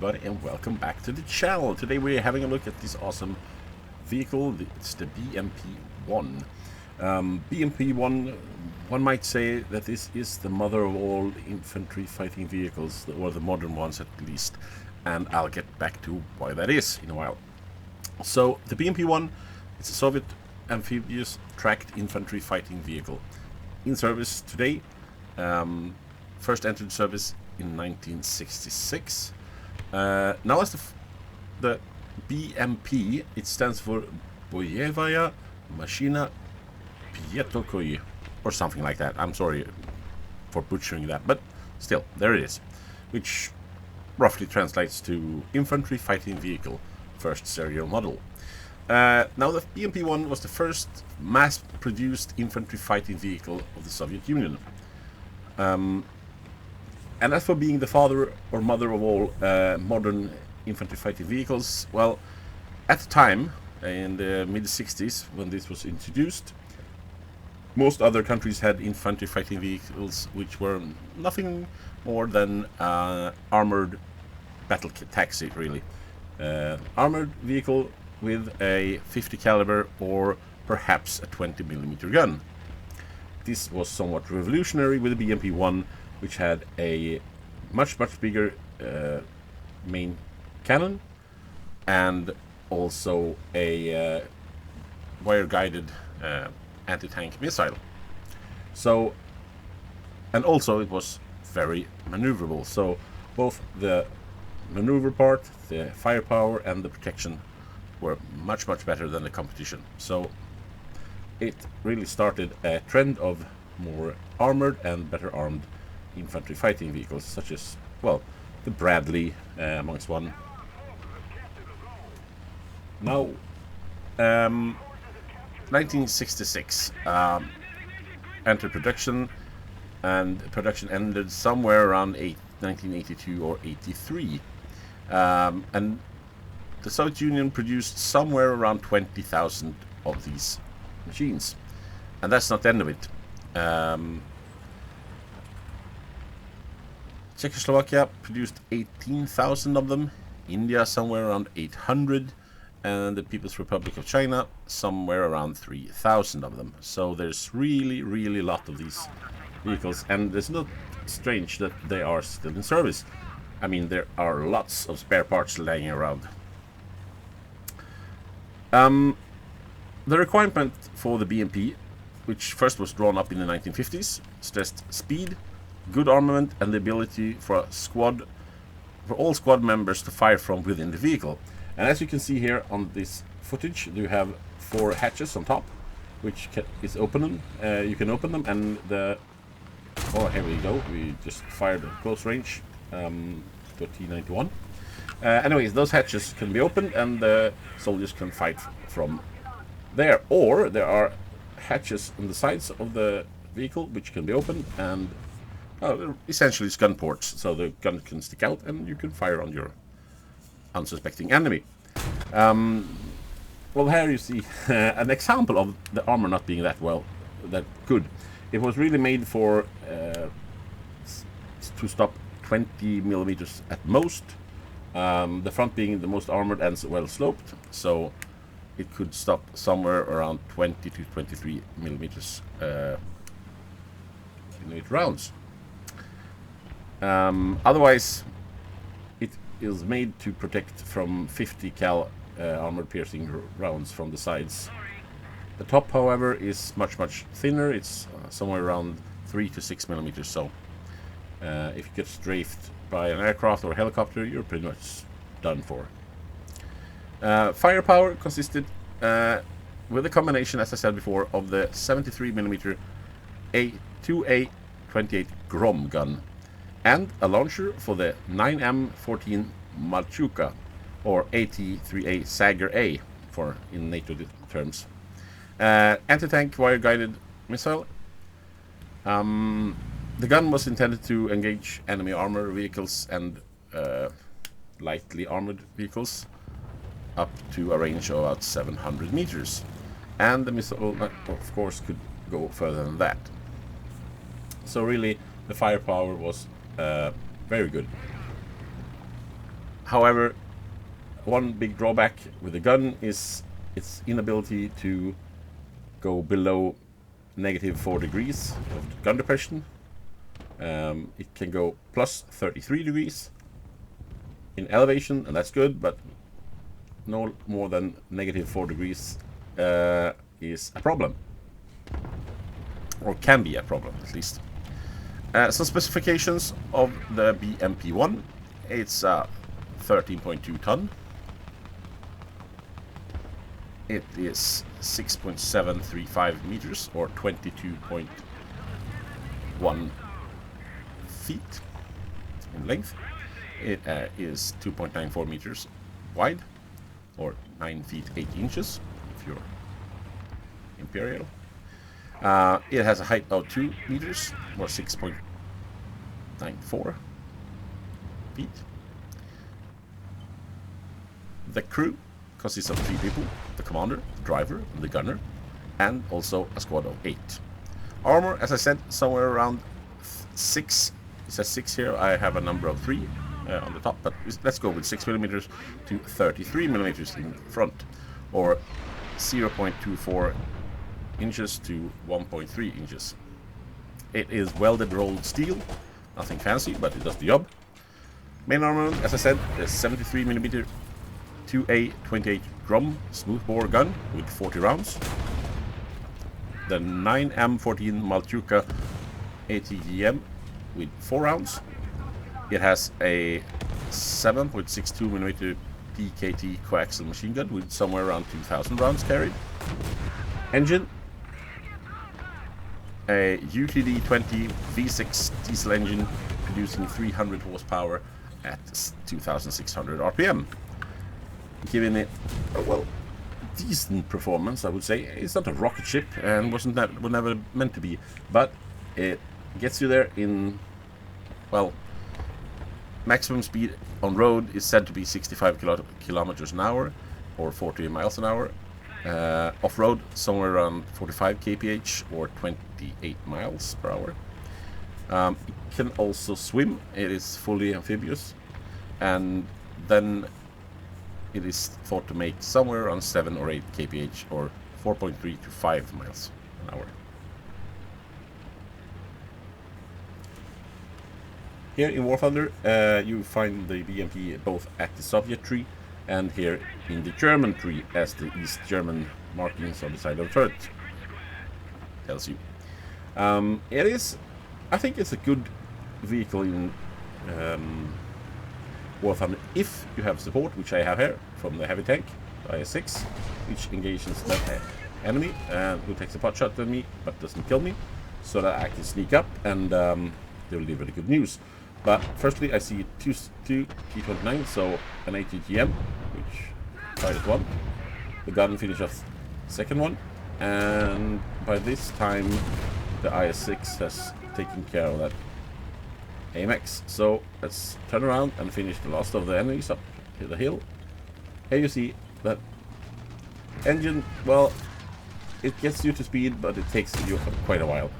everybody, and welcome back to the channel. Today we're having a look at this awesome vehicle. It's the BMP1. BMP1, one might say that this is the mother of all infantry fighting vehicles, or the modern ones at least, and I'll get back to why that is in a while. So the BMP1 is a Soviet amphibious tracked infantry fighting vehicle in service today. First entered service in 1966. Now as the BMP, it stands for Boyevaya Machina Pietokoi, or something like that. I'm sorry for butchering that, but still, there it is, which roughly translates to Infantry Fighting Vehicle, first serial model. Now the BMP-1 was the first mass-produced infantry fighting vehicle of the Soviet Union. And as for being the father or mother of all modern infantry fighting vehicles, well, at the time, in the mid-60s, when this was introduced, most other countries had infantry fighting vehicles which were nothing more than armored battle taxi, really. Armored vehicle with a 50 caliber or perhaps a 20mm gun. This was somewhat revolutionary with the BMP-1, which had a much bigger main cannon and also a wire-guided anti-tank missile. So, and also it was very maneuverable. So both the maneuver part, the firepower, and the protection were much better than the competition. So it really started a trend of more armored and better armed infantry fighting vehicles, such as, well, the Bradley amongst one. Now, 1966 entered production, and production ended somewhere around 1982 or 83. And the Soviet Union produced somewhere around 20,000 of these machines. And that's not the end of it. Czechoslovakia produced 18,000 of them, India somewhere around 800, and the People's Republic of China somewhere around 3,000 of them. So there's really a lot of these vehicles, and it's not strange that they are still in service. I mean, there are lots of spare parts laying around. The requirement for the BMP, which first was drawn up in the 1950s, stressed speed, good armament, and the ability for all squad members to fire from within the vehicle. And as you can see here on this footage, you have 4 hatches on top, which is open. You can open them, and oh, here we go. We just fired at close range to a T-91. Anyways, those hatches can be opened, and the soldiers can fight from there. Or there are hatches on the sides of the vehicle which can be opened, and essentially it's gun ports, so the gun can stick out and you can fire on your unsuspecting enemy. Well, here you see an example of the armor not being that good. It was really made for to stop 20mm at most. The front being the most armored and well sloped, so it could stop somewhere around 20 to 23mm rounds. Otherwise, it is made to protect from 50 cal armor piercing rounds from the sides. The top, however, is much thinner. It's somewhere around 3 to 6mm. So if you get strafed by an aircraft or a helicopter, you're pretty much done for. Firepower consisted with a combination, as I said before, of the 73mm A2A28 Grom gun and a launcher for the 9M14 Malchuka, or AT-3A Sager A for in NATO terms. Anti-tank wire-guided missile. The gun was intended to engage enemy armor vehicles and lightly armored vehicles up to a range of about 700 meters. And the missile, of course, could go further than that. So really, the firepower was very good. However, one big drawback with the gun is its inability to go below -4 degrees of gun depression. It can go plus 33 degrees in elevation, and that's good, but no more than -4 degrees is a problem, or can be a problem at least. Some specifications of the BMP1. It's 13.2 ton. It is 6.735 meters, or 22.1 feet in length. It is 2.94 meters wide, or 9 feet 8 inches if you're imperial. It has a height of 2 meters, or 6.94 feet. The crew consists of 3 people: the commander, the driver, and the gunner, and also a squad of 8. Armor, as I said, somewhere around 6. It says 6 here. I have a number of 3 on the top, but let's go with 6 millimeters to 33 millimeters in front, or 0.24 inches to 1.3 inches. It is welded rolled steel, nothing fancy, but it does the job. Main armament, as I said, is 73 millimeter 2A 28 drum smoothbore gun with 40 rounds. The 9M14 Malchuka ATGM with 4 rounds. It has a 7.62 millimeter PKT coaxial machine gun with somewhere around 2,000 rounds carried. Engine, a UTD-20 V6 diesel engine producing 300 horsepower at 2,600 RPM, giving it a, well, decent performance, I would say. It's not a rocket ship and was never meant to be, but it gets you there in, well, maximum speed on road is said to be 65 kilometers an hour, or 40 miles an hour. Off-road, somewhere around 45 kph, or 28 miles per hour. It can also swim. It is fully amphibious, and then it is thought to make somewhere around 7 or 8 kph, or 4.3 to 5 miles an hour. Here in War Thunder, you find the BMP both at the Soviet tree and here in the German tree, as the East German markings on the side of the turret tells you. It is, I think it's a good vehicle in War Thunder if you have support, which I have here from the heavy tank, the IS-6, which engages the enemy and who takes a pot shot at me but doesn't kill me, so that I can sneak up and deliver the good news. But firstly, I see two T-29, so an ATGM, which fired one. The gun finished off the second one, and by this time the IS-6 has taken care of that AMX. So let's turn around and finish the last of the enemies up to the hill. Here you see that engine, well, it gets you to speed, but it takes you quite a while.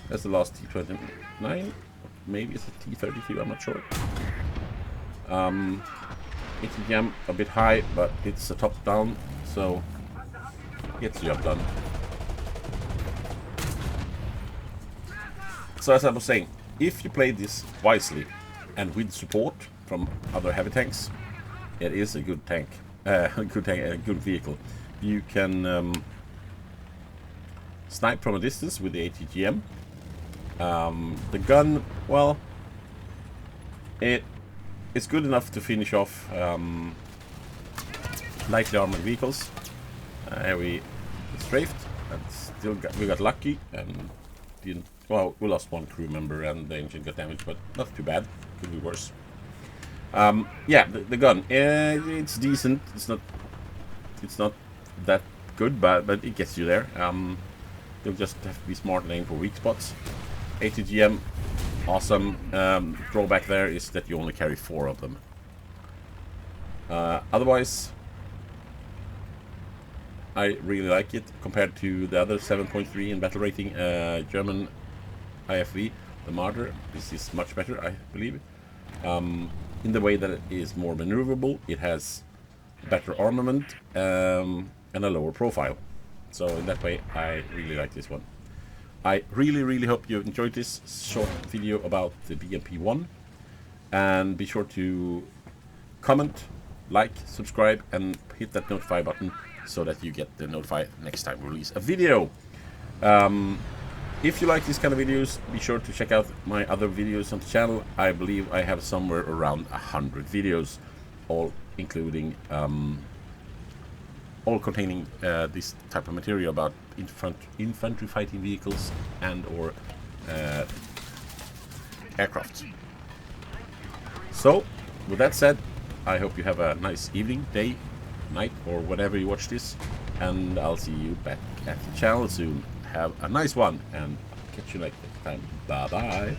That's the last T-29. Maybe it's a T-32, I'm not sure. ATGM a bit high, but it's a top down, so gets the job done. So as I was saying, if you play this wisely and with support from other heavy tanks, it is a good tank, a good vehicle. You can snipe from a distance with the ATGM. The gun, well, it's good enough to finish off lightly armored vehicles. Here we strafed, and still we got lucky and didn't. Well, we lost one crew member and the engine got damaged, but not too bad. Could be worse. Yeah, the gun, it's decent. It's not that good, but it gets you there. You'll just have to be smart and aim for weak spots. ATGM, awesome. Drawback there is that you only carry 4 of them. Otherwise, I really like it compared to the other 7.3 in battle rating German IFV, the Marder. This is much better, I believe. in the way that it is more maneuverable, it has better armament, and a lower profile. So in that way, I really like this one. I really hope you enjoyed this short video about the BMP1, and be sure to comment, like, subscribe, and hit that notify button so that you get the notified next time we release a video. If you like these kind of videos, be sure to check out my other videos on the channel. I believe I have somewhere around 100 videos, all including all containing this type of material about infantry fighting vehicles and or aircraft. So, with that said, I hope you have a nice evening, day, night, or whenever you watch this, and I'll see you back at the channel soon. Have a nice one, and catch you next time. Bye bye.